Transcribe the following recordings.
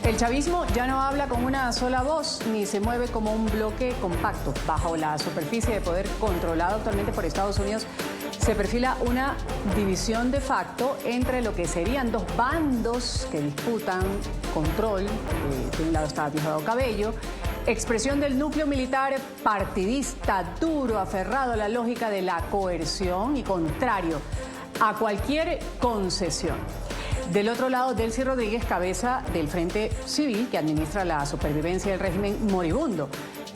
El chavismo ya no habla con una sola voz ni se mueve como un bloque compacto. Bajo la superficie de poder controlado actualmente por Estados Unidos se perfila una división de facto entre lo que serían dos bandos que disputan control. De un lado está Diosdado Cabello, expresión del núcleo militar partidista, duro, aferrado a la lógica de la coerción y contrario a cualquier concesión. Del otro lado, Delcy Rodríguez, cabeza del Frente Civil que administra la supervivencia del régimen moribundo.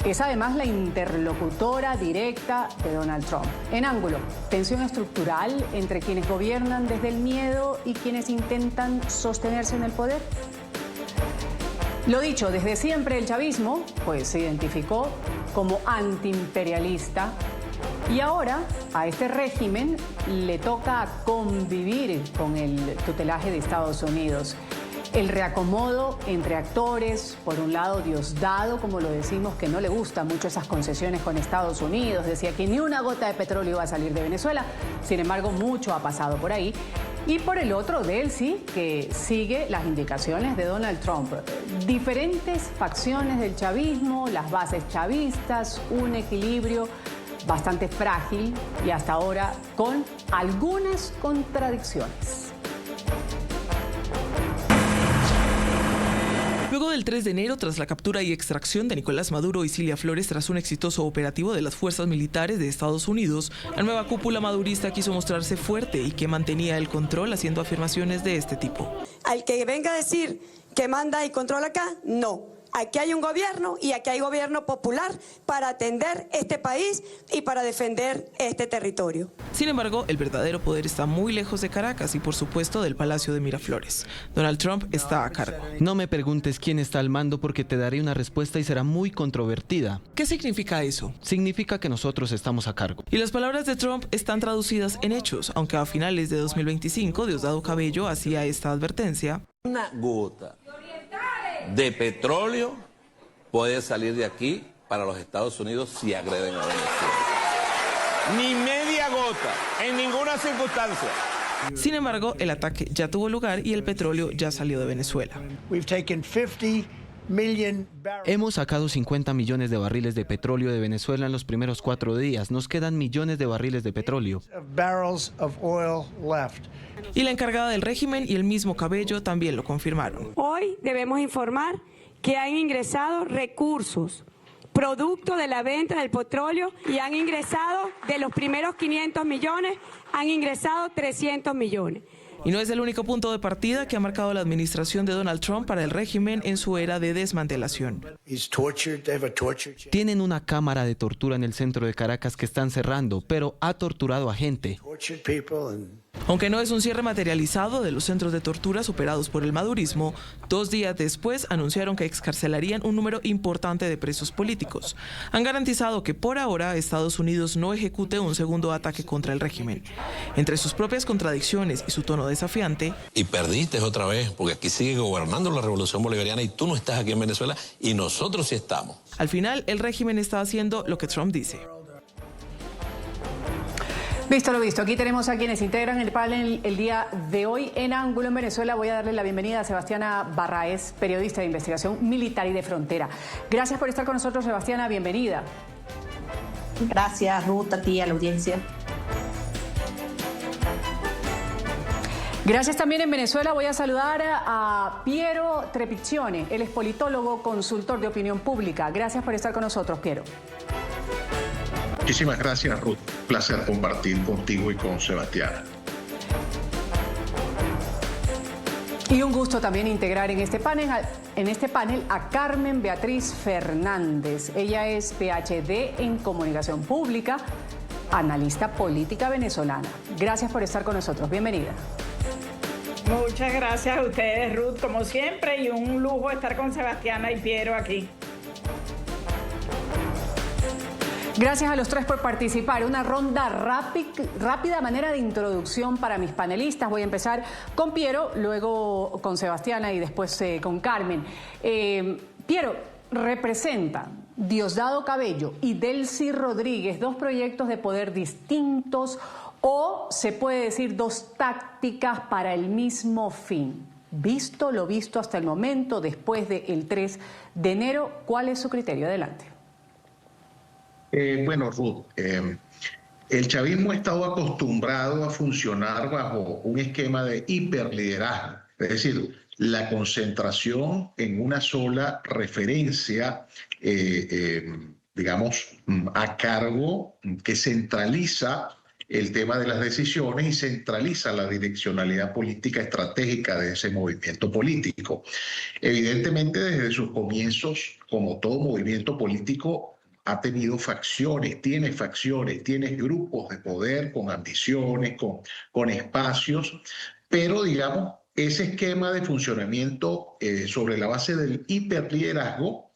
Es además la interlocutora directa de Donald Trump. En ángulo, tensión estructural entre quienes gobiernan desde el miedo y quienes intentan sostenerse en el poder. Lo dicho, desde siempre el chavismo pues, se identificó como antiimperialista. Y ahora a este régimen le toca convivir con el tutelaje de Estados Unidos. El reacomodo entre actores, por un lado Diosdado, como lo decimos, que no le gustan mucho esas concesiones con Estados Unidos, decía que ni una gota de petróleo iba a salir de Venezuela, sin embargo mucho ha pasado por ahí. Y por el otro, Delcy, que sigue las indicaciones de Donald Trump. Diferentes facciones del chavismo, las bases chavistas, un equilibrio bastante frágil y hasta ahora con algunas contradicciones. Luego del 3 de enero, tras la captura y extracción de Nicolás Maduro y Cilia Flores tras un exitoso operativo de las fuerzas militares de Estados Unidos, la nueva cúpula madurista quiso mostrarse fuerte y que mantenía el control haciendo afirmaciones de este tipo. Al que venga a decir que manda y controla acá, no. Aquí hay un gobierno y aquí hay gobierno popular para atender este país y para defender este territorio. Sin embargo, el verdadero poder está muy lejos de Caracas y por supuesto del Palacio de Miraflores. Donald Trump está a cargo. No me preguntes quién está al mando porque te daré una respuesta y será muy controvertida. ¿Qué significa eso? Significa que nosotros estamos a cargo. Y las palabras de Trump están traducidas en hechos, aunque a finales de 2025 Diosdado Cabello hacía esta advertencia. Una gota de petróleo puede salir de aquí para los Estados Unidos si agreden a Venezuela. Ni media gota, en ninguna circunstancia. Sin embargo, el ataque ya tuvo lugar y el petróleo ya salió de Venezuela. Hemos sacado 50 millones de barriles de petróleo de Venezuela en los primeros 4 días. Nos quedan millones de barriles de petróleo. Y la encargada del régimen y el mismo Cabello también lo confirmaron. Hoy debemos informar que han ingresado recursos, producto de la venta del petróleo, y han ingresado, de los primeros 500 millones, han ingresado 300 millones. Y no es el único punto de partida que ha marcado la administración de Donald Trump para el régimen en su era de desmantelación. Tienen una cámara de tortura en el centro de Caracas que están cerrando, pero ha torturado a gente. Aunque no es un cierre materializado de los centros de torturas operados por el madurismo, 2 días después anunciaron que excarcelarían un número importante de presos políticos. Han garantizado que por ahora Estados Unidos no ejecute un segundo ataque contra el régimen. Entre sus propias contradicciones y su tono desafiante. Y perdiste otra vez, porque aquí sigue gobernando la revolución bolivariana y tú no estás aquí en Venezuela y nosotros sí estamos. Al final, el régimen está haciendo lo que Trump dice. Visto lo visto, aquí tenemos a quienes integran el panel el día de hoy en Ángulo en Venezuela. Voy a darle la bienvenida a Sebastiana Barraez, periodista de investigación militar y de frontera. Gracias por estar con nosotros, Sebastiana, bienvenida. Gracias, Ruth, a ti, a la audiencia. Gracias también en Venezuela. Voy a saludar a Piero Trepiccione, él es politólogo, consultor de opinión pública. Gracias por estar con nosotros, Piero. Muchísimas gracias, Ruth. Placer compartir contigo y con Sebastiana. Y un gusto también integrar en este panel a Carmen Beatriz Fernández. Ella es PhD en Comunicación Pública, analista política venezolana. Gracias por estar con nosotros. Bienvenida. Muchas gracias a ustedes, Ruth, como siempre, y un lujo estar con Sebastiana y Piero aquí. Gracias a los tres por participar. Una ronda rápida manera de introducción para mis panelistas. Voy a empezar con Piero, luego con Sebastiana y después con Carmen. Piero, representan Diosdado Cabello y Delcy Rodríguez, dos proyectos de poder distintos o se puede decir dos tácticas para el mismo fin. visto lo visto hasta el momento, después del 3 de enero? ¿Cuál es su criterio? Adelante. Bueno, Ruth, el chavismo ha estado acostumbrado a funcionar bajo un esquema de hiperliderazgo, es decir, la concentración en una sola referencia, digamos, a cargo, que centraliza el tema de las decisiones y centraliza la direccionalidad política estratégica de ese movimiento político. Evidentemente, desde sus comienzos, como todo movimiento político, ha tenido facciones, tiene grupos de poder con ambiciones, con espacios, pero digamos, ese esquema de funcionamiento sobre la base del hiperliderazgo,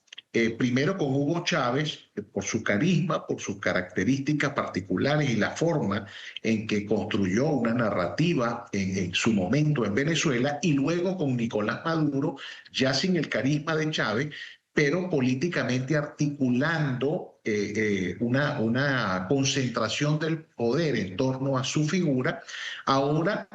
primero con Hugo Chávez, por su carisma, por sus características particulares y la forma en que construyó una narrativa en su momento en Venezuela, y luego con Nicolás Maduro, ya sin el carisma de Chávez, pero políticamente articulando una concentración del poder en torno a su figura. Ahora,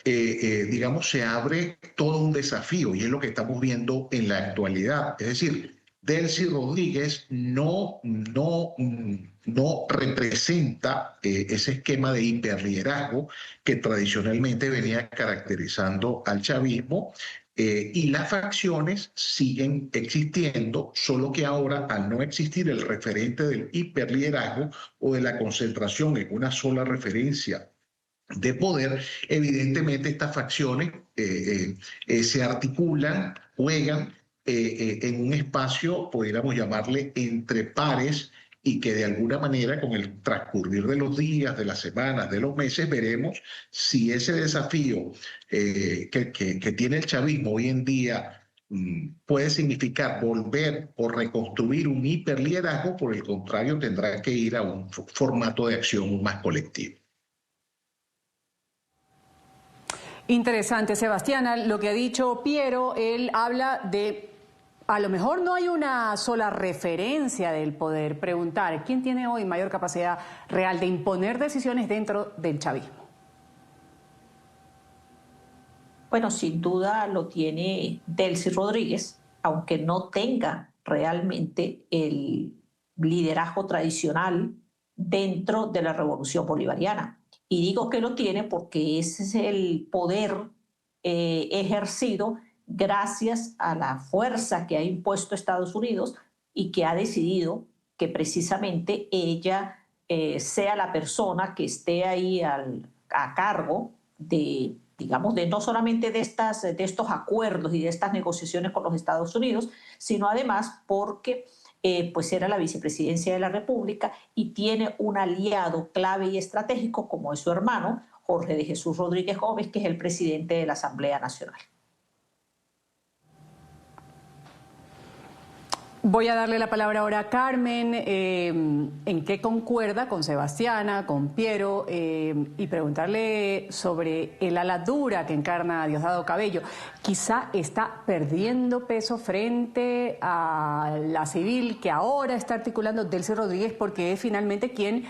digamos, se abre todo un desafío, y es lo que estamos viendo en la actualidad. Es decir, Delcy Rodríguez no representa ese esquema de hiperliderazgo que tradicionalmente venía caracterizando al chavismo, y las facciones siguen existiendo, solo que ahora, al no existir el referente del hiperliderazgo o de la concentración en una sola referencia de poder, evidentemente estas facciones se articulan, juegan en un espacio, podríamos llamarle, entre pares, y que de alguna manera, con el transcurrir de los días, de las semanas, de los meses, veremos si ese desafío que tiene el chavismo hoy en día puede significar volver o reconstruir un hiperliderazgo. Por el contrario, tendrá que ir a un formato de acción más colectivo. Interesante, Sebastiana, lo que ha dicho Piero. Él habla de, a lo mejor no hay una sola referencia del poder. Preguntar, ¿quién tiene hoy mayor capacidad real de imponer decisiones dentro del chavismo? Bueno, sin duda lo tiene Delcy Rodríguez, aunque no tenga realmente el liderazgo tradicional dentro de la revolución bolivariana. Y digo que lo tiene porque ese es el poder ejercido gracias a la fuerza que ha impuesto Estados Unidos, y que ha decidido que precisamente ella sea la persona que esté ahí a cargo de, digamos, de no solamente de estos acuerdos y de estas negociaciones con los Estados Unidos, sino además porque pues era la vicepresidencia de la República y tiene un aliado clave y estratégico como es su hermano, Jorge de Jesús Rodríguez Gómez, que es el presidente de la Asamblea Nacional. Voy a darle la palabra ahora a Carmen, en qué concuerda con Sebastiana, con Piero, y preguntarle sobre el ala dura que encarna Diosdado Cabello. Quizá está perdiendo peso frente a la civil que ahora está articulando Delcy Rodríguez, porque es finalmente quien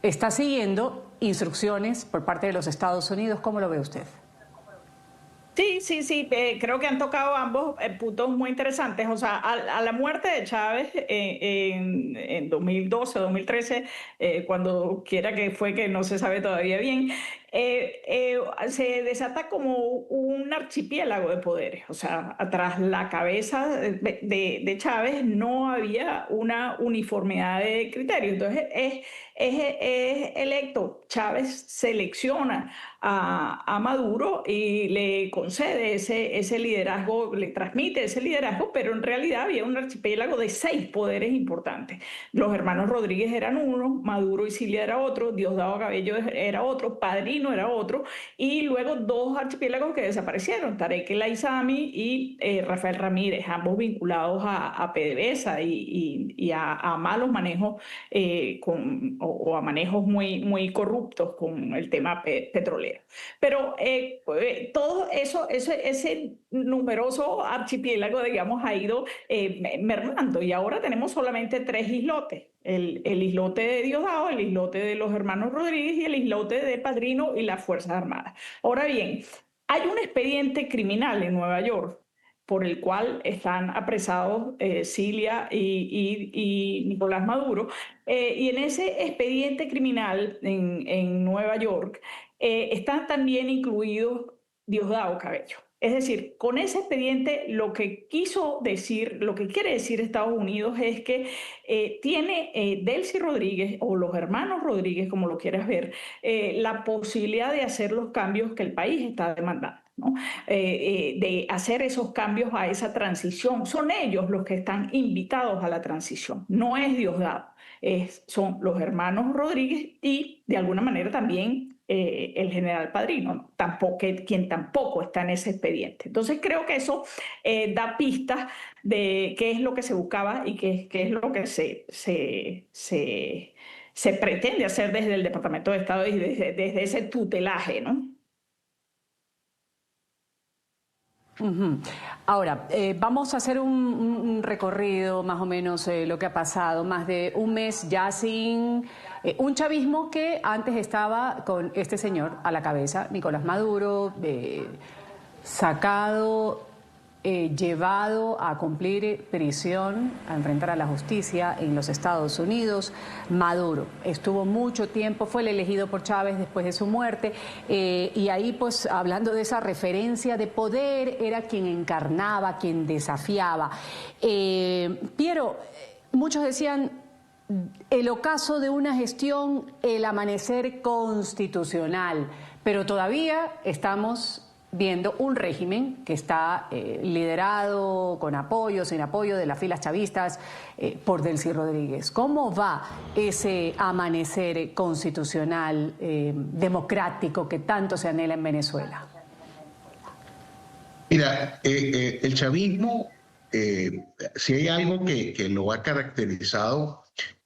está siguiendo instrucciones por parte de los Estados Unidos. ¿Cómo lo ve usted? Sí, creo que han tocado ambos puntos muy interesantes. O sea, a la muerte de Chávez en 2012, 2013, cuando quiera que fue, que no se sabe todavía bien, se desata como un archipiélago de poderes. O sea, tras la cabeza de Chávez no había una uniformidad de criterios. Entonces, es electo. Chávez selecciona a Maduro y le concede ese liderazgo, le transmite ese liderazgo, pero en realidad había un archipiélago de 6 poderes importantes. Los hermanos Rodríguez eran uno, Maduro y Cilia era otro, Diosdado Cabello era otro, Padrino era otro, y luego 2 archipiélagos que desaparecieron, Tarek El Aizami y Rafael Ramírez, ambos vinculados a PDVSA y a malos manejos o a manejos muy corruptos con el tema petrolero. Pero todo ese numeroso archipiélago, digamos, ha ido mermando, y ahora tenemos solamente 3 islotes. El islote de Diosdado, el islote de los hermanos Rodríguez y el islote de Padrino y las Fuerzas Armadas. Ahora bien, Hay un expediente criminal en Nueva York por el cual están apresados Cilia y Nicolás Maduro. Y en ese expediente criminal en Nueva York están también incluidos Diosdado Cabello. Es decir, con ese expediente lo que quiere decir Estados Unidos es que tiene Delcy Rodríguez, o los hermanos Rodríguez, como lo quieras ver, la posibilidad de hacer los cambios que el país está demandando, ¿no? De hacer esos cambios a esa transición. Son ellos los que están invitados a la transición, no es Diosdado. Son los hermanos Rodríguez y de alguna manera también el general Padrino, ¿no? Quien tampoco está en ese expediente. Entonces creo que eso da pistas de qué es lo que se buscaba y qué es lo que se pretende hacer desde el Departamento de Estado y desde ese tutelaje, ¿no? Ahora, vamos a hacer un recorrido más o menos lo que ha pasado, más de un mes ya sin un chavismo que antes estaba con este señor a la cabeza, Nicolás Maduro, sacado, llevado a cumplir prisión, a enfrentar a la justicia en los Estados Unidos. Maduro estuvo mucho tiempo, fue el elegido por Chávez después de su muerte, y ahí pues hablando de esa referencia de poder, era quien encarnaba, quien desafiaba. Piero, muchos decían el ocaso de una gestión, el amanecer constitucional, pero todavía estamos viendo un régimen que está liderado con apoyo, sin apoyo de las filas chavistas por Delcy Rodríguez. ¿Cómo va ese amanecer constitucional democrático que tanto se anhela en Venezuela? Mira, el chavismo, si hay algo que lo ha caracterizado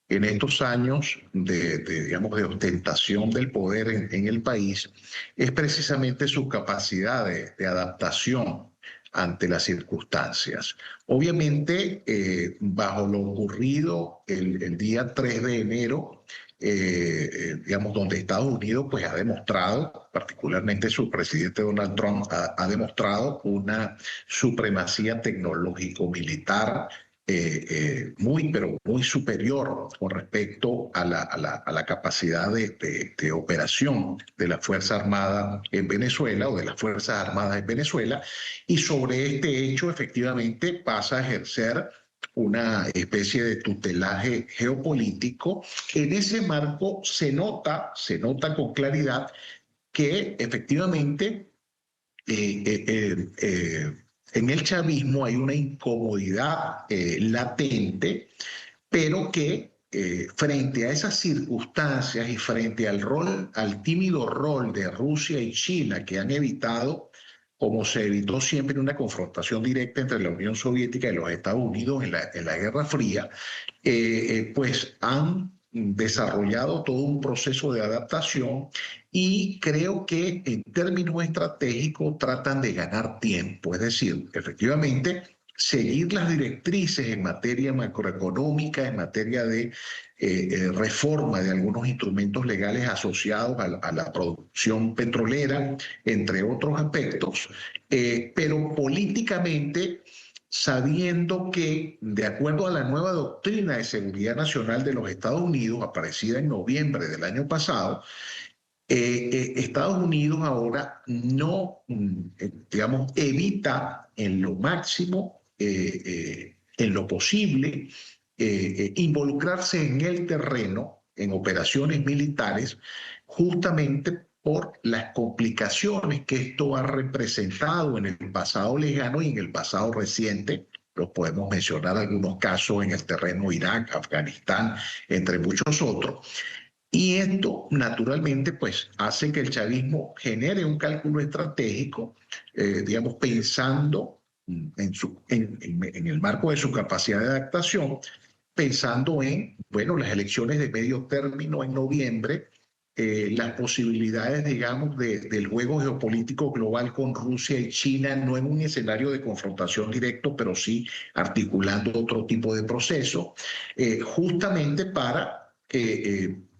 en estos años digamos, de ostentación del poder en el país, es precisamente su capacidad de adaptación ante las circunstancias. Obviamente, bajo lo ocurrido el día 3 de enero, digamos, donde Estados Unidos pues, ha demostrado, particularmente su presidente Donald Trump, ha demostrado una supremacía tecnológico-militar pero muy superior con respecto a la capacidad de operación de la Fuerza Armada en Venezuela o de las Fuerzas Armadas en Venezuela, y sobre este hecho efectivamente pasa a ejercer una especie de tutelaje geopolítico. En ese marco se nota con claridad que efectivamente en el chavismo hay una incomodidad latente, pero que frente a esas circunstancias y frente al tímido rol de Rusia y China, que han evitado, como se evitó siempre, una confrontación directa entre la Unión Soviética y los Estados Unidos en la Guerra Fría, pues han desarrollado todo un proceso de adaptación, y creo que en términos estratégicos tratan de ganar tiempo, es decir, efectivamente seguir las directrices en materia macroeconómica, en materia de reforma de algunos instrumentos legales asociados a la producción petrolera, entre otros aspectos, pero políticamente sabiendo que, de acuerdo a la nueva doctrina de seguridad nacional de los Estados Unidos, aparecida en noviembre del año pasado, Estados Unidos ahora no, digamos, evita en lo máximo, en lo posible, involucrarse en el terreno, en operaciones militares, justamente por las complicaciones que esto ha representado en el pasado lejano y en el pasado reciente. Los podemos mencionar algunos casos en el terreno Irak, Afganistán, entre muchos otros. Y esto, naturalmente, pues hace que el chavismo genere un cálculo estratégico, digamos, pensando en el marco de su capacidad de adaptación, pensando en, bueno, las elecciones de medio término en noviembre, las posibilidades, digamos, del juego geopolítico global con Rusia y China, no en un escenario de confrontación directo, pero sí articulando otro tipo de proceso, justamente para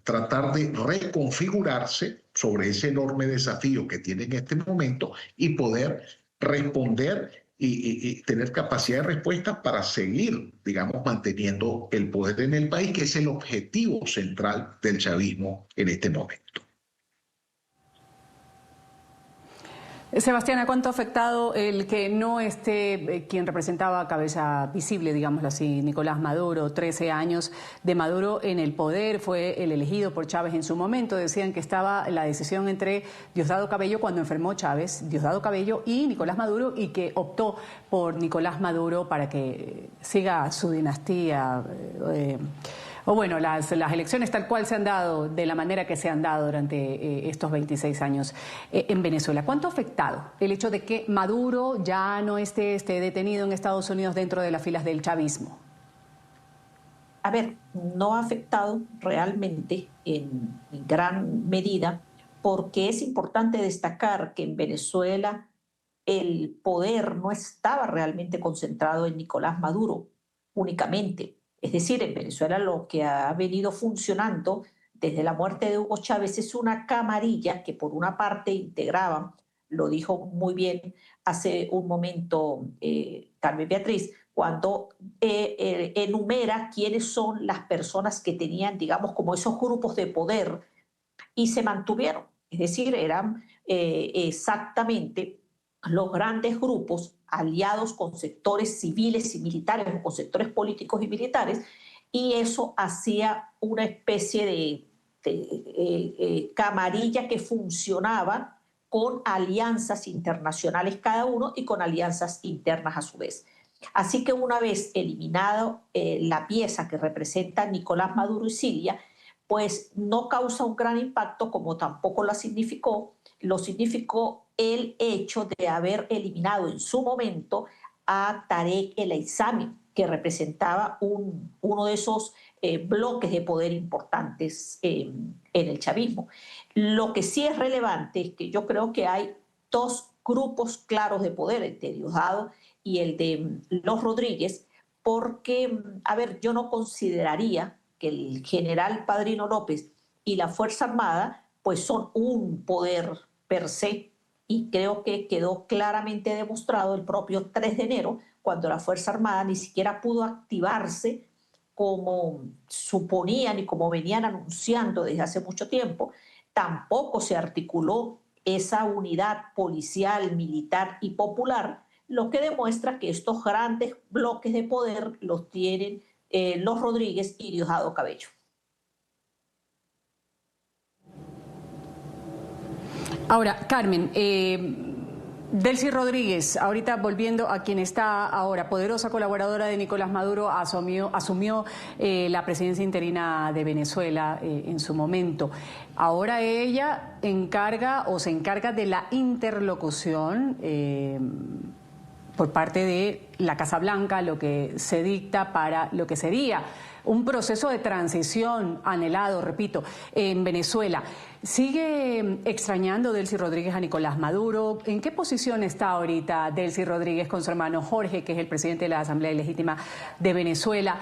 tratar de reconfigurarse sobre ese enorme desafío que tiene en este momento y poder responder y tener capacidad de respuesta para seguir, digamos, manteniendo el poder en el país, que es el objetivo central del chavismo en este momento. Sebastián, ¿a cuánto ha afectado el que no esté quien representaba cabeza visible, digámoslo así, Nicolás Maduro? 13 años de Maduro en el poder, fue el elegido por Chávez en su momento. Decían que estaba la decisión entre Diosdado Cabello cuando enfermó Chávez, Diosdado Cabello y Nicolás Maduro, y que optó por Nicolás Maduro para que siga su dinastía. O bueno, las elecciones tal cual se han dado, de la manera que se han dado durante estos 26 años en Venezuela. ¿Cuánto ha afectado el hecho de que Maduro ya no esté detenido en Estados Unidos dentro de las filas del chavismo? A ver, no ha afectado realmente en gran medida, porque es importante destacar que en Venezuela el poder no estaba realmente concentrado en Nicolás Maduro únicamente. Es decir, en Venezuela lo que ha venido funcionando desde la muerte de Hugo Chávez es una camarilla que por una parte integraba, lo dijo muy bien hace un momento Carmen Beatriz, cuando enumera quiénes son las personas que tenían, digamos, como esos grupos de poder y se mantuvieron. Es decir, eran exactamente los grandes grupos aliados con sectores civiles y militares o con sectores políticos y militares, y eso hacía una especie de camarilla que funcionaba con alianzas internacionales cada uno y con alianzas internas a su vez. Así que una vez eliminado la pieza que representa Nicolás Maduro y Siria, pues no causa un gran impacto, como tampoco lo significó el hecho de haber eliminado en su momento a Tarek El Aissami, que representaba uno de esos bloques de poder importantes en el chavismo. Lo que sí es relevante es que yo creo que hay dos grupos claros de poder, el de Diosdado y el de los Rodríguez, porque, a ver, yo no consideraría que el general Padrino López y la Fuerza Armada pues son un poder per se, y creo que quedó claramente demostrado el propio 3 de enero, cuando la Fuerza Armada ni siquiera pudo activarse como suponían y como venían anunciando desde hace mucho tiempo. Tampoco se articuló esa unidad policial, militar y popular, lo que demuestra que estos grandes bloques de poder los tienen los Rodríguez y Diosdado Cabello. Ahora, Carmen, Delcy Rodríguez, ahorita volviendo a quien está ahora, poderosa colaboradora de Nicolás Maduro, asumió la presidencia interina de Venezuela en su momento. Ahora ella se encarga de la interlocución por parte de la Casa Blanca, lo que se dicta para lo que sería un proceso de transición anhelado, repito, en Venezuela. ¿Sigue extrañando Delcy Rodríguez a Nicolás Maduro? ¿En qué posición está ahorita Delcy Rodríguez con su hermano Jorge, que es el presidente de la Asamblea Legítima de Venezuela?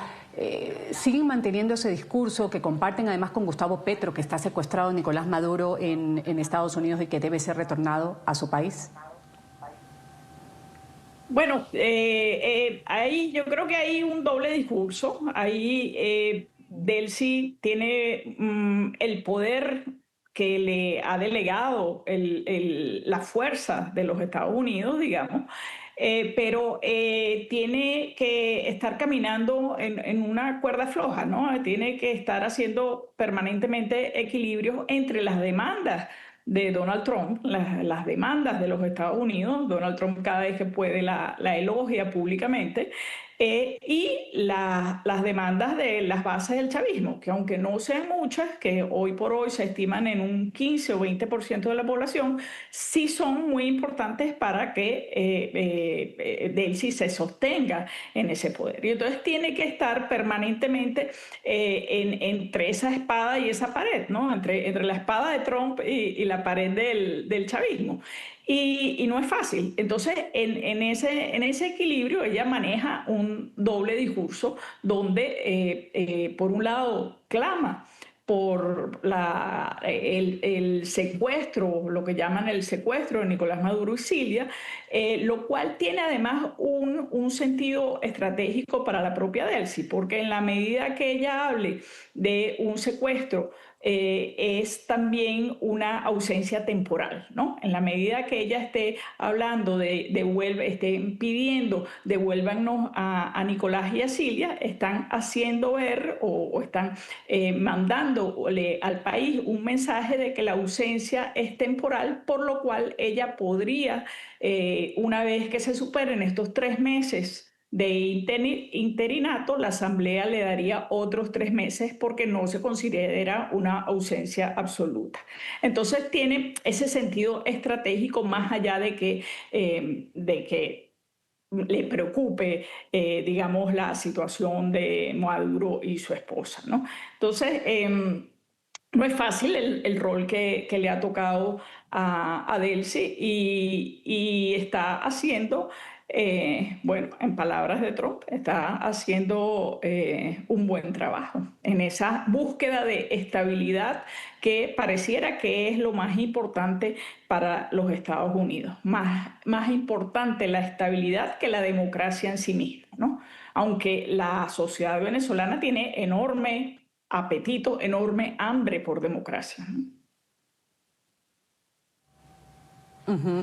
¿Siguen manteniendo ese discurso que comparten además con Gustavo Petro, que está secuestrado Nicolás Maduro en Estados Unidos y que debe ser retornado a su país? Bueno, ahí yo creo que hay un doble discurso. Ahí Delcy tiene el poder que le ha delegado la fuerza de los Estados Unidos, digamos, pero tiene que estar caminando en una cuerda floja, ¿no? Tiene que estar haciendo permanentemente equilibrios entre las demandas de Donald Trump, las demandas de los Estados Unidos. Donald Trump cada vez que puede la elogia públicamente, y las demandas de las bases del chavismo, que aunque no sean muchas, que hoy por hoy se estiman en un 15 o 20% de la población, sí son muy importantes para que Delcy se sostenga en ese poder. Y entonces tiene que estar permanentemente entre esa espada y esa pared, ¿no? Entre la espada de Trump y la pared del chavismo. Y no es fácil. Entonces, en ese equilibrio, ella maneja un doble discurso donde, por un lado, clama por el secuestro, lo que llaman el secuestro de Nicolás Maduro y Cilia, lo cual tiene además un sentido estratégico para la propia Delcy, porque en la medida que ella hable de un secuestro, es también una ausencia temporal, ¿no? En la medida que ella esté hablando esté pidiendo devuélvanos a Nicolás y a Cilia, están haciendo ver o están mandándole al país un mensaje de que la ausencia es temporal, por lo cual ella podría, una vez que se superen estos 3 meses de interinato, la Asamblea le daría otros 3 meses porque no se considera una ausencia absoluta. Entonces tiene ese sentido estratégico más allá de que le preocupe, digamos, la situación de Maduro y su esposa, ¿no? Entonces, no es fácil el rol que le ha tocado a Delcy y está haciendo, bueno, en palabras de Trump, está haciendo un buen trabajo en esa búsqueda de estabilidad que pareciera que es lo más importante para los Estados Unidos. Más importante la estabilidad que la democracia en sí misma, ¿no? Aunque la sociedad venezolana tiene enorme apetito, enorme hambre por democracia, ¿no?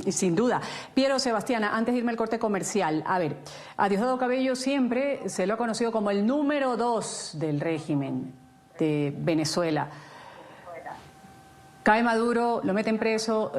Sin duda. Piero, Sebastiana, antes de irme al corte comercial, a ver, a Diosdado Cabello siempre se lo ha conocido como el número 2 del régimen de Venezuela. Cae Maduro, lo meten preso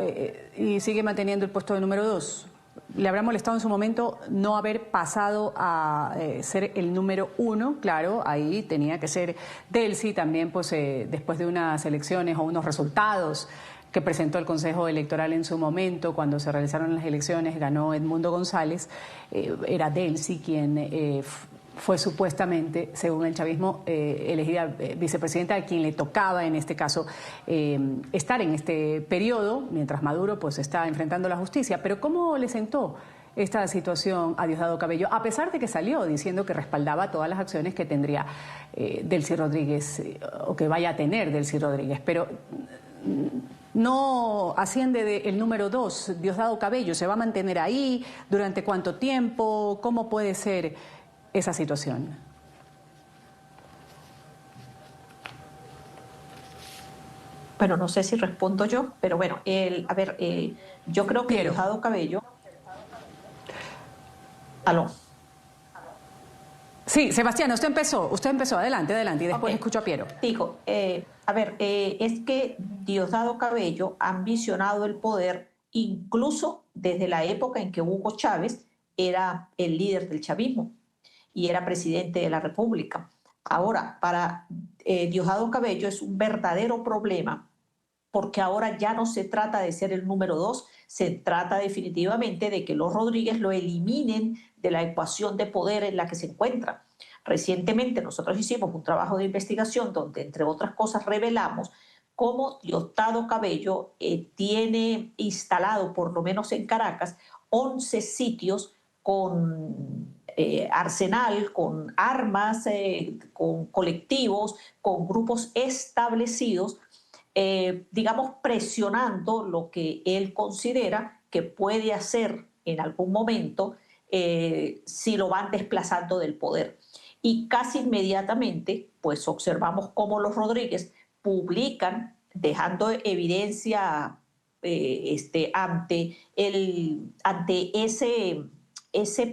y sigue manteniendo el puesto de número 2. ¿Le habrá molestado en su momento no haber pasado a ser el número 1? Claro, ahí tenía que ser Delcy, también pues después de unas elecciones o unos resultados que presentó el Consejo Electoral en su momento, cuando se realizaron las elecciones, ganó Edmundo González, era Delcy quien fue supuestamente, según el chavismo, elegida vicepresidenta, a quien le tocaba en este caso estar en este periodo, mientras Maduro pues está enfrentando la justicia. Pero ¿cómo le sentó esta situación a Diosdado Cabello, a pesar de que salió diciendo que respaldaba todas las acciones que tendría Delcy Rodríguez, o que vaya a tener Delcy Rodríguez? Pero no asciende del número 2, Diosdado Cabello, ¿se va a mantener ahí? ¿Durante cuánto tiempo? ¿Cómo puede ser esa situación? Bueno, no sé si respondo yo, pero bueno, yo creo que Diosdado Cabello... ¿Aló? Sí, Sebastián, usted empezó, adelante, y después escucho a Piero. Digo, es que Diosdado Cabello ha ambicionado el poder incluso desde la época en que Hugo Chávez era el líder del chavismo y era presidente de la República. Ahora, para Diosdado Cabello es un verdadero problema, porque ahora ya no se trata de ser el número 2, se trata definitivamente de que los Rodríguez lo eliminen de la ecuación de poder en la que se encuentra. Recientemente nosotros hicimos un trabajo de investigación donde, entre otras cosas, revelamos cómo Diosdado Cabello tiene instalado, por lo menos en Caracas, 11 sitios con arsenal, con armas, con colectivos, con grupos establecidos, digamos, presionando lo que él considera que puede hacer en algún momento si lo van desplazando del poder. Y casi inmediatamente, pues observamos cómo los Rodríguez publican, dejando evidencia ante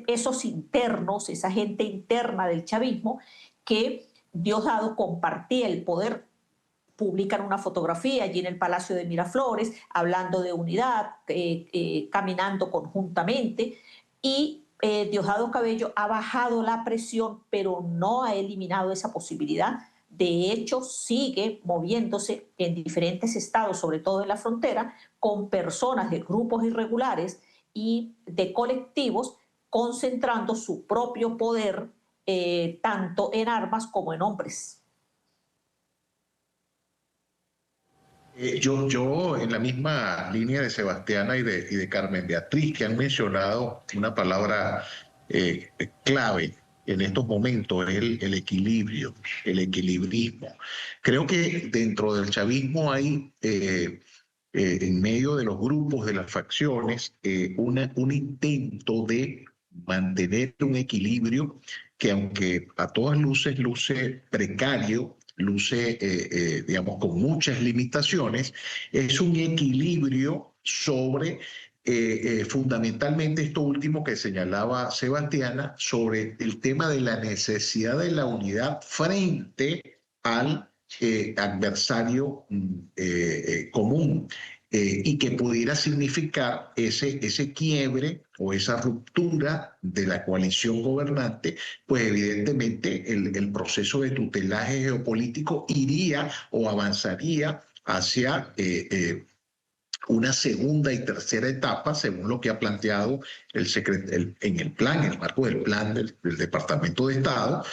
esos internos, esa gente interna del chavismo, que Diosdado compartía el poder. Publican una fotografía allí en el Palacio de Miraflores, hablando de unidad, caminando conjuntamente, y Diosdado Cabello ha bajado la presión, pero no ha eliminado esa posibilidad. De hecho, sigue moviéndose en diferentes estados, sobre todo en la frontera, con personas de grupos irregulares y de colectivos, concentrando su propio poder tanto en armas como en hombres. Yo en la misma línea de Sebastiana y de Carmen Beatriz, que han mencionado una palabra clave, en estos momentos es el equilibrio, el equilibrismo. Creo que dentro del chavismo hay, en medio de los grupos, de las facciones, un intento de mantener un equilibrio que, aunque a todas luces luce precario, luce, digamos, con muchas limitaciones, es un equilibrio sobre fundamentalmente esto último que señalaba Sebastiana, sobre el tema de la necesidad de la unidad frente al adversario común, y que pudiera significar ese quiebre o esa ruptura de la coalición gobernante, pues evidentemente el proceso de tutelaje geopolítico iría o avanzaría hacia una segunda y tercera etapa, según lo que ha planteado en el marco del plan del Departamento de Estado,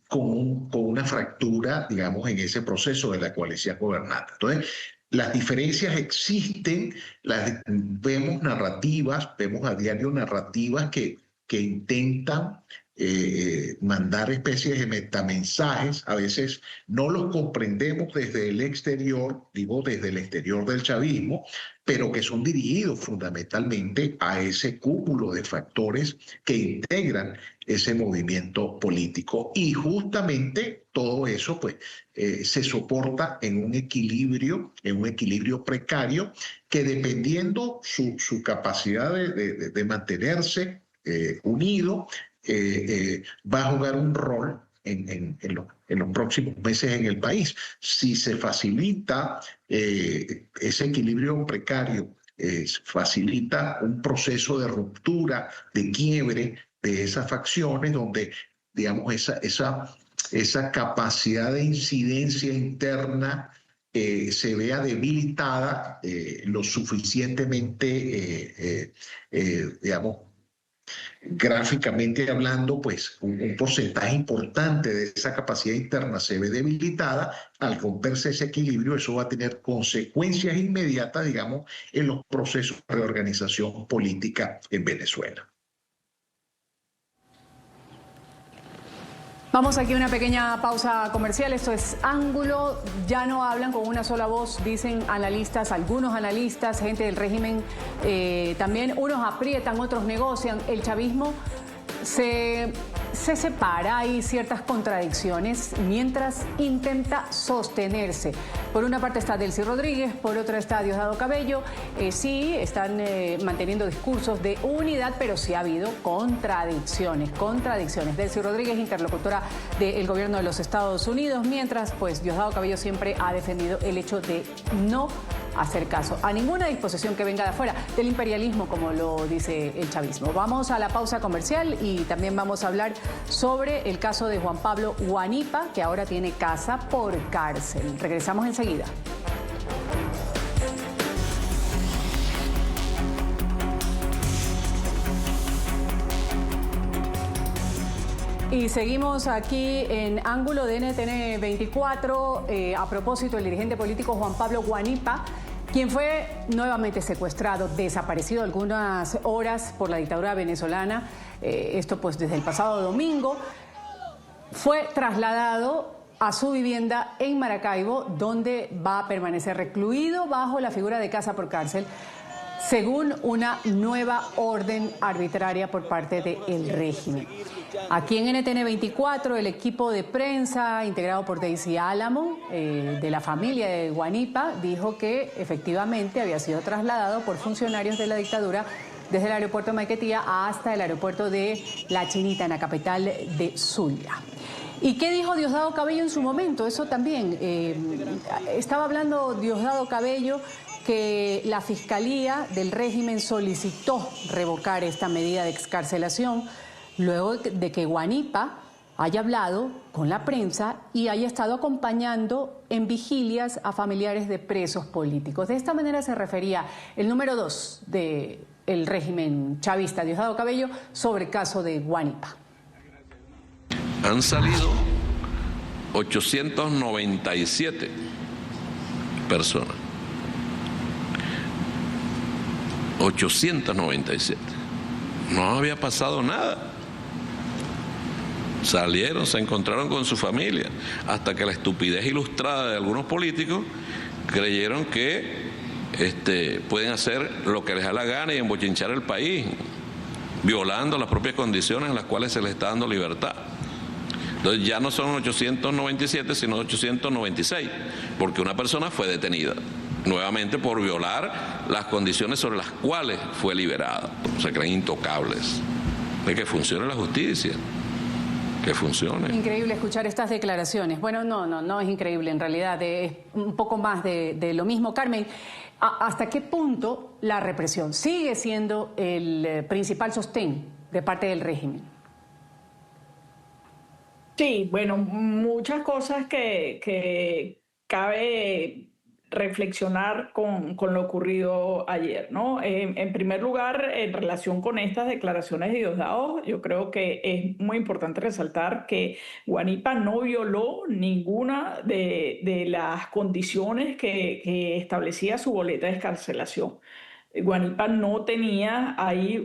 con una fractura, digamos, en ese proceso de la coalición gobernante. Entonces, las diferencias existen, vemos a diario narrativas que intentan mandar especies de metamensajes. A veces no los comprendemos desde el exterior, digo desde el exterior del chavismo, pero que son dirigidos fundamentalmente a ese cúmulo de factores que integran ese movimiento político. Y justamente todo eso pues, se soporta en un equilibrio precario que, dependiendo su capacidad de mantenerse unido, va a jugar un rol en los próximos meses en el país. Si se facilita ese equilibrio precario, facilita un proceso de ruptura, de quiebre de esas facciones, donde, digamos, esa capacidad de incidencia interna se vea debilitada lo suficientemente, digamos, gráficamente hablando, pues un porcentaje importante de esa capacidad interna se ve debilitada. Al romperse ese equilibrio, eso va a tener consecuencias inmediatas, digamos, en los procesos de reorganización política en Venezuela. Vamos aquí a una pequeña pausa comercial. Esto es Ángulo. Ya no hablan con una sola voz, dicen analistas, algunos analistas, gente del régimen. También unos aprietan, otros negocian. El chavismo se separa, hay ciertas contradicciones mientras intenta sostenerse. Por una parte está Delcy Rodríguez, por otra está Diosdado Cabello. Sí, están manteniendo discursos de unidad, pero sí ha habido contradicciones. Delcy Rodríguez, interlocutora del gobierno de los Estados Unidos, mientras pues Diosdado Cabello siempre ha defendido el hecho de no hacer caso a ninguna disposición que venga de afuera, del imperialismo, como lo dice el chavismo. Vamos a la pausa comercial y también vamos a hablar sobre el caso de Juan Pablo Guanipa, que ahora tiene casa por cárcel. Regresamos enseguida. Y seguimos aquí en Ángulo de NTN 24. A propósito, el dirigente político Juan Pablo Guanipa, quien fue nuevamente secuestrado, desaparecido algunas horas por la dictadura venezolana, esto pues desde el pasado domingo, fue trasladado a su vivienda en Maracaibo, donde va a permanecer recluido bajo la figura de casa por cárcel, según una nueva orden arbitraria por parte del régimen. Aquí en NTN 24, el equipo de prensa integrado por Daisy Álamo, de la familia de Guanipa, dijo que efectivamente había sido trasladado por funcionarios de la dictadura desde el aeropuerto de Maiquetía hasta el aeropuerto de La Chinita, en la capital de Zulia. ¿Y qué dijo Diosdado Cabello en su momento? Eso también. Estaba hablando Diosdado Cabello que la Fiscalía del régimen solicitó revocar esta medida de excarcelación luego de que Guanipa haya hablado con la prensa y haya estado acompañando en vigilias a familiares de presos políticos. De esta manera se refería el número 2 del régimen chavista, Diosdado Cabello, sobre el caso de Guanipa. Han salido 897 personas. 897. No había pasado nada. Salieron, se encontraron con su familia, hasta que la estupidez ilustrada de algunos políticos creyeron que pueden hacer lo que les da la gana y embochinchar el país, violando las propias condiciones en las cuales se les está dando libertad. Entonces ya no son 897, sino 896, porque una persona fue detenida nuevamente por violar las condiciones sobre las cuales fue liberada. Se creen intocables. De que funcione la justicia. Que funcione. Increíble escuchar estas declaraciones. Bueno, no es increíble, en realidad es un poco más de lo mismo. Carmen, ¿hasta qué punto la represión sigue siendo el principal sostén de parte del régimen? Sí, bueno, muchas cosas que cabe reflexionar con lo ocurrido ayer, ¿no? En primer lugar, en relación con estas declaraciones de Diosdado, yo creo que es muy importante resaltar que Guanipa no violó ninguna de las condiciones que establecía su boleta de excarcelación. Guanipa no tenía, hay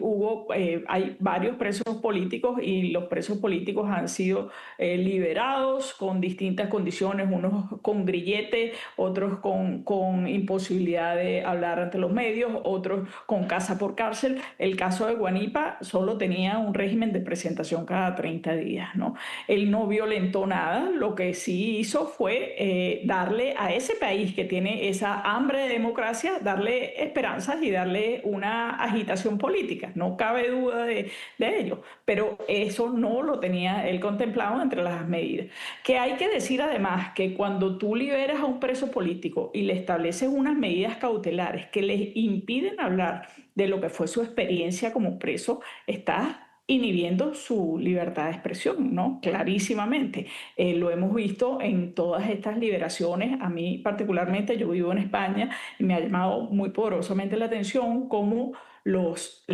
varios presos políticos y los presos políticos han sido liberados con distintas condiciones, unos con grillete, otros con imposibilidad de hablar ante los medios, otros con casa por cárcel. El caso de Guanipa solo tenía un régimen de presentación cada 30 días, ¿no? Él no violentó nada, lo que sí hizo fue darle a ese país que tiene esa hambre de democracia, darle esperanzas y darle una agitación política, no cabe duda de ello, pero eso no lo tenía él contemplado entre las medidas. Que hay que decir además que cuando tú liberas a un preso político y le estableces unas medidas cautelares que les impiden hablar de lo que fue su experiencia como preso, estás inhibiendo su libertad de expresión, ¿no? Clarísimamente. Lo hemos visto en todas estas liberaciones. A mí particularmente, yo vivo en España y me ha llamado muy poderosamente la atención cómo los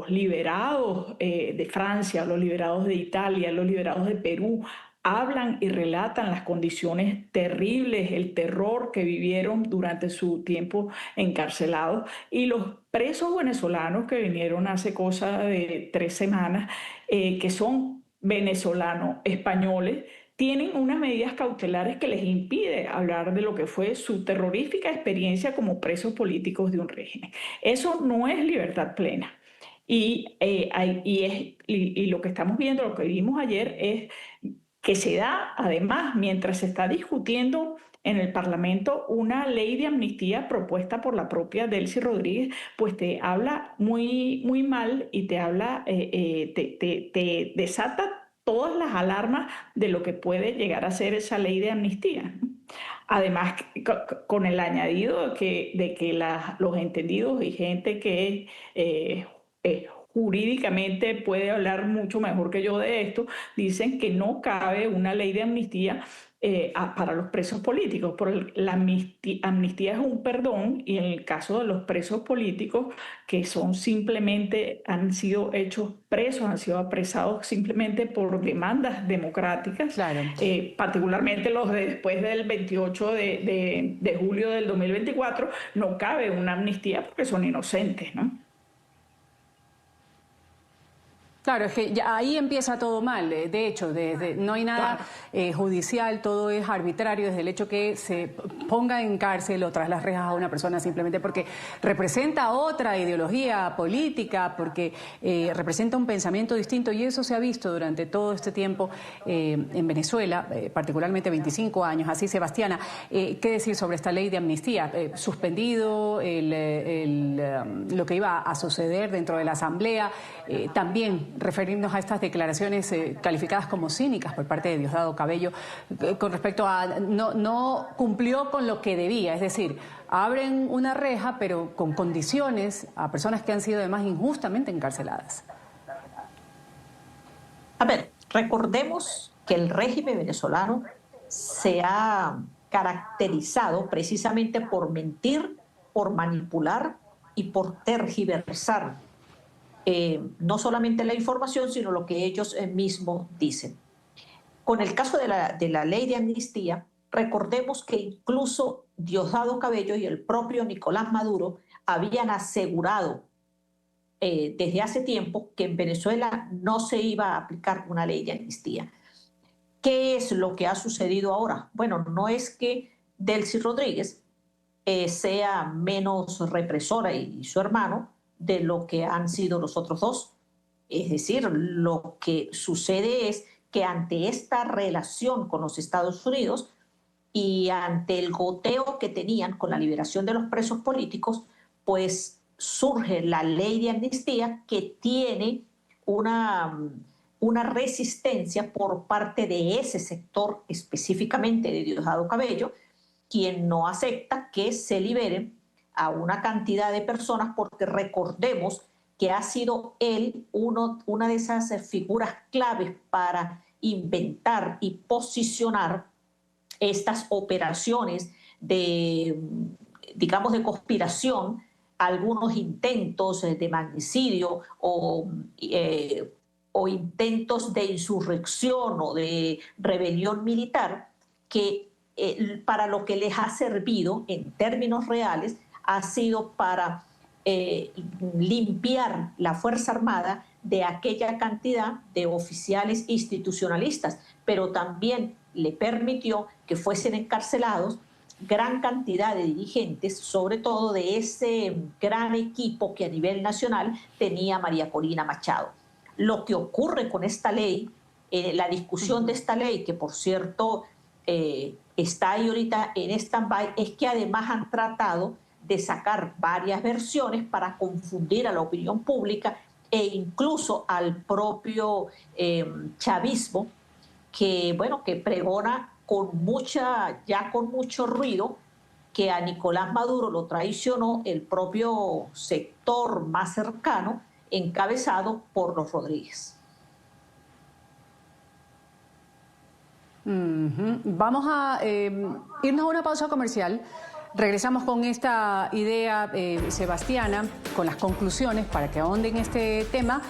liberados de Francia, los liberados de Italia, los liberados de Perú, hablan y relatan las condiciones terribles, el terror que vivieron durante su tiempo encarcelados, y los presos venezolanos que vinieron hace cosa de 3 semanas, que son venezolanos españoles, tienen unas medidas cautelares que les impide hablar de lo que fue su terrorífica experiencia como presos políticos de un régimen. Eso no es libertad plena. Y lo que estamos viendo, lo que vimos ayer, es que se da, además, mientras se está discutiendo en el Parlamento una ley de amnistía propuesta por la propia Delcy Rodríguez, pues te habla muy mal y te habla, te desata todas las alarmas de lo que puede llegar a ser esa ley de amnistía. Además, con el añadido de que los entendidos y gente que jurídicamente puede hablar mucho mejor que yo de esto, dicen que no cabe una ley de amnistía para los presos políticos, porque la amnistía es un perdón, y en el caso de los presos políticos que han sido hechos presos, han sido apresados simplemente por demandas democráticas, claro. Particularmente los después del 28 de julio del 2024, no cabe una amnistía porque son inocentes, ¿no? Claro, es que ya ahí empieza todo mal. De hecho, no hay nada judicial, todo es arbitrario, desde el hecho que se ponga en cárcel o tras las rejas a una persona simplemente porque representa otra ideología política, porque representa un pensamiento distinto, y eso se ha visto durante todo este tiempo en Venezuela, particularmente 25 años. Así, Sebastiana, ¿qué decir sobre esta ley de amnistía? Suspendido lo que iba a suceder dentro de la Asamblea, también referirnos a estas declaraciones calificadas como cínicas por parte de Diosdado Cabello con respecto a no cumplió con lo que debía, es decir, abren una reja pero con condiciones a personas que han sido además injustamente encarceladas. A ver, recordemos que el régimen venezolano se ha caracterizado precisamente por mentir, por manipular y por tergiversar no solamente la información, sino lo que ellos mismos dicen. Con el caso de la ley de amnistía, recordemos que incluso Diosdado Cabello y el propio Nicolás Maduro habían asegurado desde hace tiempo que en Venezuela no se iba a aplicar una ley de amnistía. ¿Qué es lo que ha sucedido ahora? Bueno, no es que Delcy Rodríguez sea menos represora y su hermano de lo que han sido los otros dos. Es decir, lo que sucede es que ante esta relación con los Estados Unidos y ante el goteo que tenían con la liberación de los presos políticos, pues surge la ley de amnistía que tiene una resistencia por parte de ese sector, específicamente de Diosdado Cabello, quien no acepta que se liberen a una cantidad de personas, porque recordemos que ha sido él una de esas figuras claves para inventar y posicionar estas operaciones de, digamos, de conspiración, algunos intentos de magnicidio o intentos de insurrección o de rebelión militar, que para lo que les ha servido en términos reales ha sido para limpiar la Fuerza Armada de aquella cantidad de oficiales institucionalistas, pero también le permitió que fuesen encarcelados gran cantidad de dirigentes, sobre todo de ese gran equipo que a nivel nacional tenía María Corina Machado. Lo que ocurre con esta ley, la discusión de esta ley, que por cierto está ahí ahorita en stand-by, es que además han tratado de sacar varias versiones para confundir a la opinión pública e incluso al propio chavismo, que, bueno, que pregona con mucho ruido que a Nicolás Maduro lo traicionó el propio sector más cercano, encabezado por los Rodríguez. Vamos a irnos a una pausa comercial. Regresamos con esta idea, Sebastiana, con las conclusiones para que ahonden este tema.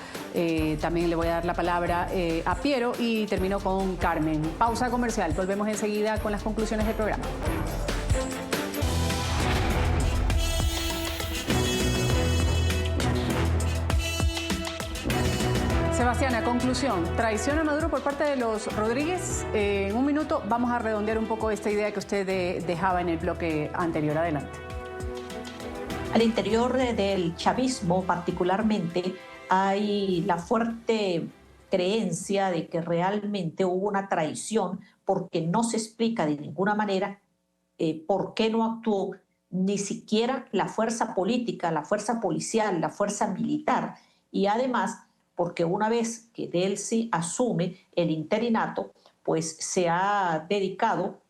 También le voy a dar la palabra a Piero y termino con Carmen. Pausa comercial. Volvemos enseguida con las conclusiones del programa. Sebastiana, conclusión. ¿Traición a Maduro por parte de los Rodríguez? En un minuto vamos a redondear un poco esta idea que usted dejaba en el bloque anterior. Adelante. Al interior del chavismo particularmente hay la fuerte creencia de que realmente hubo una traición, porque no se explica de ninguna manera por qué no actuó ni siquiera la fuerza política, la fuerza policial, la fuerza militar, y además porque una vez que Delcy asume el interinato, pues se ha dedicado,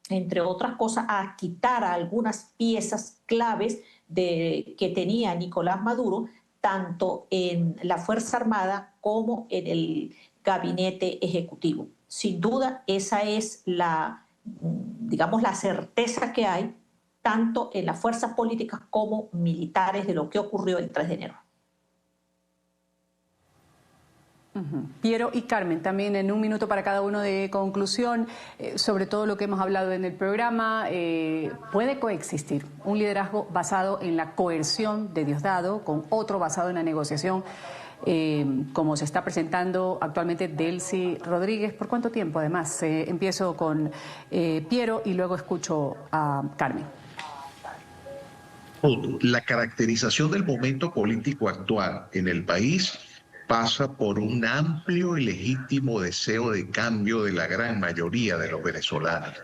entre otras cosas, a quitar a algunas piezas claves que tenía Nicolás Maduro, tanto en la Fuerza Armada como en el gabinete ejecutivo. Sin duda, esa es la certeza que hay, tanto en las fuerzas políticas como militares, de lo que ocurrió el 3 de enero. Piero y Carmen, también en un minuto para cada uno de conclusión, sobre todo lo que hemos hablado en el programa. ¿Puede coexistir un liderazgo basado en la coerción de Diosdado con otro basado en la negociación, como se está presentando actualmente Delcy Rodríguez? ¿Por cuánto tiempo, además? Empiezo con Piero y luego escucho a Carmen. La caracterización del momento político actual en el país pasa por un amplio y legítimo deseo de cambio de la gran mayoría de los venezolanos.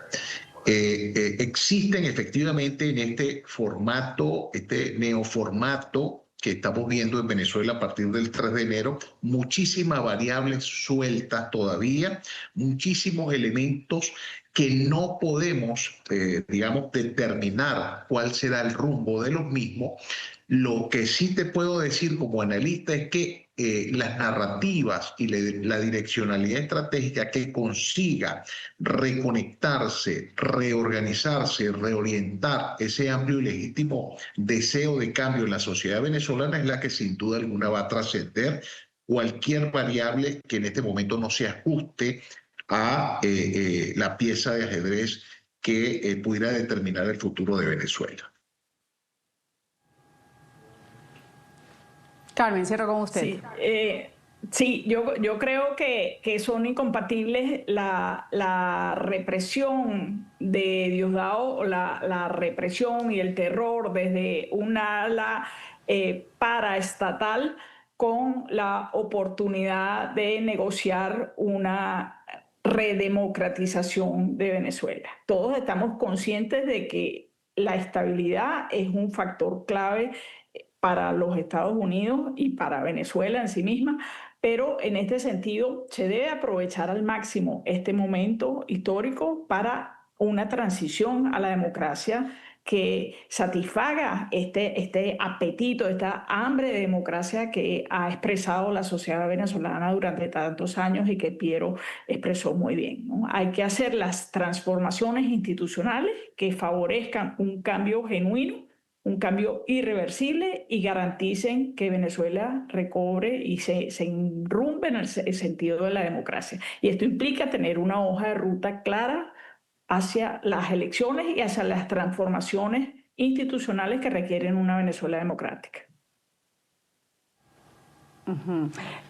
Existen efectivamente en este formato, este neoformato que estamos viendo en Venezuela a partir del 3 de enero, muchísimas variables sueltas todavía, muchísimos elementos que no podemos, determinar cuál será el rumbo de los mismos. Lo que sí te puedo decir como analista es que las narrativas y la direccionalidad estratégica que consiga reconectarse, reorganizarse, reorientar ese amplio y legítimo deseo de cambio en la sociedad venezolana es la que sin duda alguna va a trascender cualquier variable que en este momento no se ajuste a la pieza de ajedrez que pudiera determinar el futuro de Venezuela. Carmen, cierro con usted. Sí, sí, yo creo que son incompatibles la represión de Diosdado, la represión y el terror desde una ala paraestatal con la oportunidad de negociar una redemocratización de Venezuela. Todos estamos conscientes de que la estabilidad es un factor clave para los Estados Unidos y para Venezuela en sí misma, pero en este sentido se debe aprovechar al máximo este momento histórico para una transición a la democracia que satisfaga este apetito, esta hambre de democracia que ha expresado la sociedad venezolana durante tantos años y que Piero expresó muy bien, ¿no? Hay que hacer las transformaciones institucionales que favorezcan un cambio genuino, un cambio irreversible y garanticen que Venezuela recobre y se enrumbe en el sentido de la democracia. Y esto implica tener una hoja de ruta clara hacia las elecciones y hacia las transformaciones institucionales que requieren una Venezuela democrática.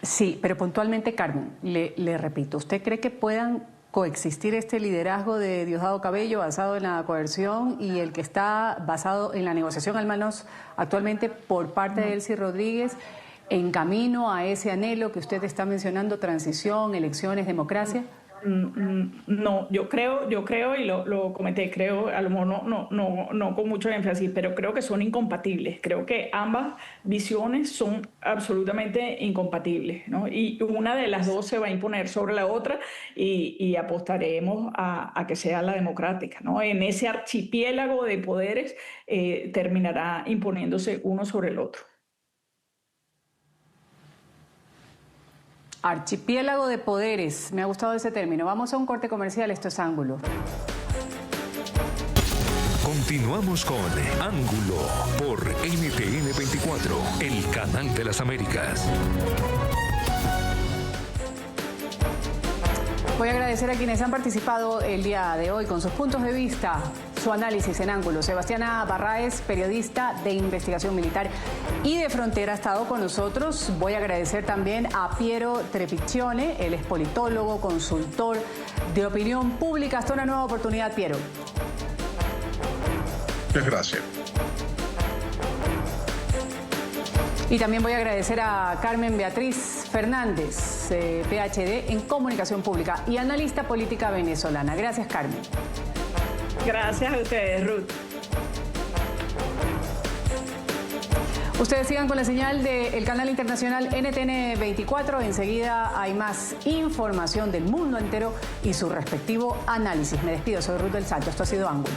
Sí, pero puntualmente, Carmen, le repito, ¿usted cree que puedan coexistir este liderazgo de Diosdado Cabello basado en la coerción y el que está basado en la negociación, al menos actualmente por parte de Delcy Rodríguez, en camino a ese anhelo que usted está mencionando, transición, elecciones, democracia? No, yo creo y lo comenté, creo, a lo mejor no con mucho énfasis, pero creo que son incompatibles. Creo que ambas visiones son absolutamente incompatibles, ¿no? Y una de las dos se va a imponer sobre la otra y apostaremos a que sea la democrática, ¿no? En ese archipiélago de poderes terminará imponiéndose uno sobre el otro. Archipiélago de poderes, me ha gustado ese término. Vamos a un corte comercial, esto es Ángulo. Continuamos con Ángulo por NTN 24, el canal de las Américas. Voy a agradecer a quienes han participado el día de hoy con sus puntos de vista, su análisis en Ángulo. Sebastiana Barraez, periodista de investigación militar y de frontera, ha estado con nosotros. Voy a agradecer también a Piero Trepiccione, él es politólogo, consultor de opinión pública. Hasta una nueva oportunidad, Piero. Muchas gracias. Y también voy a agradecer a Carmen Beatriz Fernández, PhD en Comunicación Pública y analista política venezolana. Gracias, Carmen. Gracias a ustedes, Ruth. Ustedes sigan con la señal del canal internacional NTN 24. Enseguida hay más información del mundo entero y su respectivo análisis. Me despido, soy Ruth del Salto. Esto ha sido Ángulo.